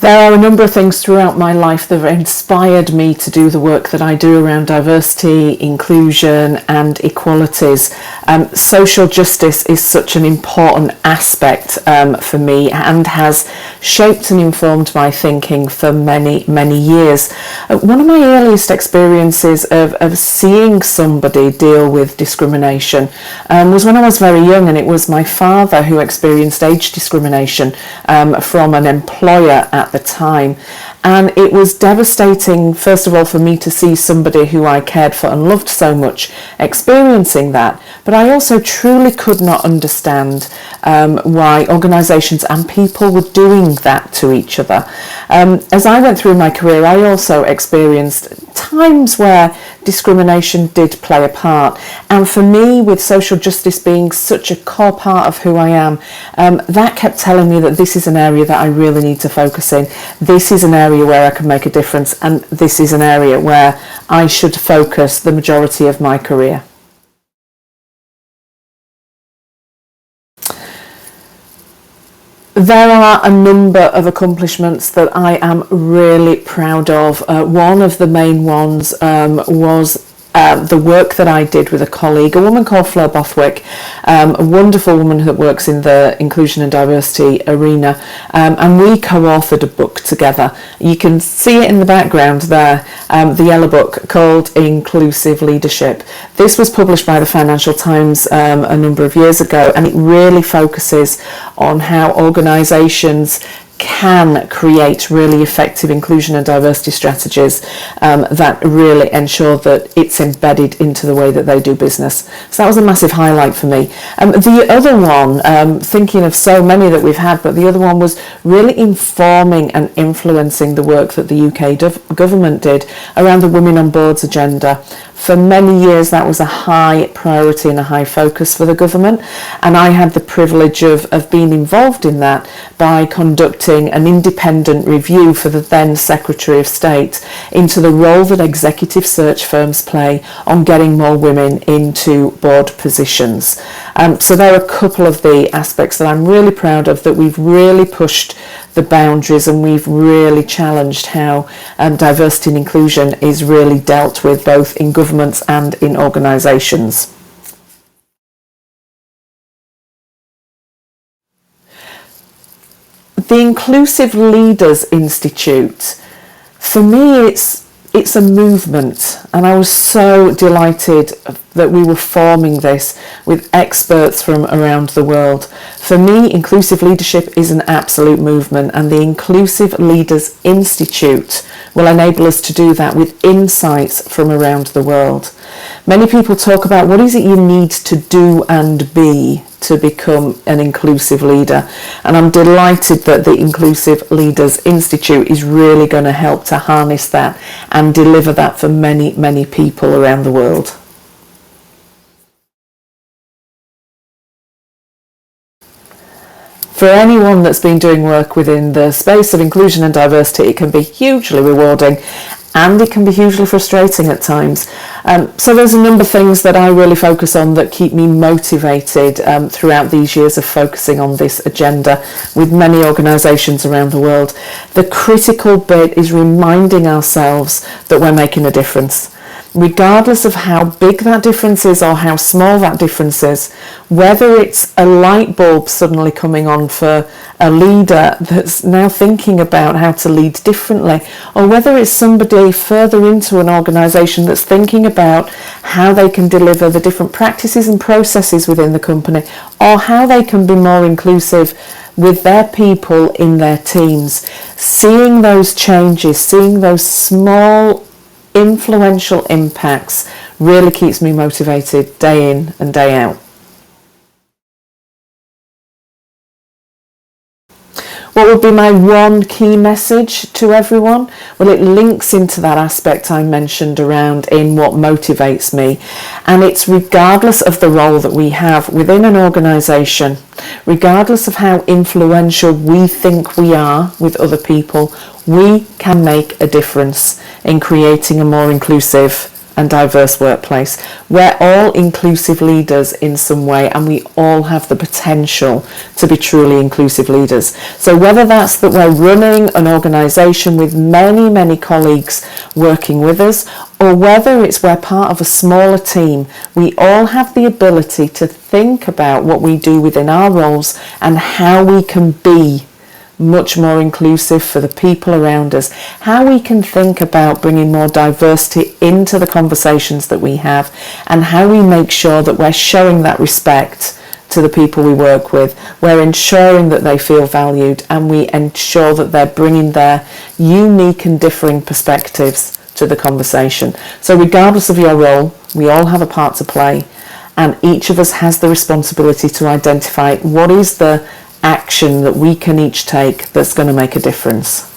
There are a number of things throughout my life that have inspired me to do the work that I do around diversity, inclusion and equalities. Social justice is such an important aspect for me and has shaped and informed my thinking for many, many years. One of my earliest experiences of seeing somebody deal with discrimination was when I was very young, and it was my father who experienced age discrimination from an employer at the time. And it was devastating, first of all, for me to see somebody who I cared for and loved so much experiencing that. But I also truly could not understand why organisations and people were doing that to each other. As I went through my career, I also experienced times where discrimination did play a part. And for me, with social justice being such a core part of who I am, that kept telling me that this is an area that I really need to focus in. This is an area where I can make a difference, and this is an area where I should focus the majority of my career. There are a number of accomplishments that I am really proud of. One of the main ones was the work that I did with a colleague, a woman called Fleur Bothwick, a wonderful woman that works in the inclusion and diversity arena, and we co-authored a book together. You can see it in the background there, the yellow book called Inclusive Leadership. This was published by the Financial Times a number of years ago, and it really focuses on how organisations can create really effective inclusion and diversity strategies that really ensure that it's embedded into the way that they do business. So that was a massive highlight for me. The other one, thinking of so many that we've had, but the other one was really informing and influencing the work that the UK government did around the Women on Boards agenda. For many years, that was a high priority and a high focus for the government, and I had the privilege of being involved in that by conducting an independent review for the then Secretary of State into the role that executive search firms play on getting more women into board positions. So there are a couple of the aspects that I'm really proud of, that we've really pushed the boundaries and we've really challenged how diversity and inclusion is really dealt with both in governments and in organisations. The Inclusive Leaders Institute, for me it's a movement, and I was so delighted that we were forming this with experts from around the world. For me, inclusive leadership is an absolute movement, and the Inclusive Leaders Institute will enable us to do that with insights from around the world. Many people talk about what is it you need to do and be to become an inclusive leader, and I'm delighted that the Inclusive Leaders Institute is really going to help to harness that and deliver that for many, many people around the world. For anyone that's been doing work within the space of inclusion and diversity, it can be hugely rewarding and it can be hugely frustrating at times. So there's a number of things that I really focus on that keep me motivated throughout these years of focusing on this agenda with many organisations around the world. The critical bit is reminding ourselves that we're making a difference. Regardless of how big that difference is or how small that difference is, whether it's a light bulb suddenly coming on for a leader that's now thinking about how to lead differently, or whether it's somebody further into an organisation that's thinking about how they can deliver the different practices and processes within the company, or how they can be more inclusive with their people in their teams. Seeing those changes, seeing those small influential impacts really keeps me motivated day in and day out. What would be my one key message to everyone? Well, it links into that aspect I mentioned around in what motivates me, and it's regardless of the role that we have within an organisation, regardless of how influential we think we are with other people, we can make a difference in creating a more inclusive and diverse workplace. We're all inclusive leaders in some way, and we all have the potential to be truly inclusive leaders. So whether that's that we're running an organisation with many, many colleagues working with us, or whether it's we're part of a smaller team, we all have the ability to think about what we do within our roles and how we can be much more inclusive for the people around us, how we can think about bringing more diversity into the conversations that we have, and how we make sure that we're showing that respect to the people we work with. We're ensuring that they feel valued, and we ensure that they're bringing their unique and differing perspectives to the conversation. So regardless of your role, we all have a part to play, and each of us has the responsibility to identify what is the action that we can each take that's going to make a difference.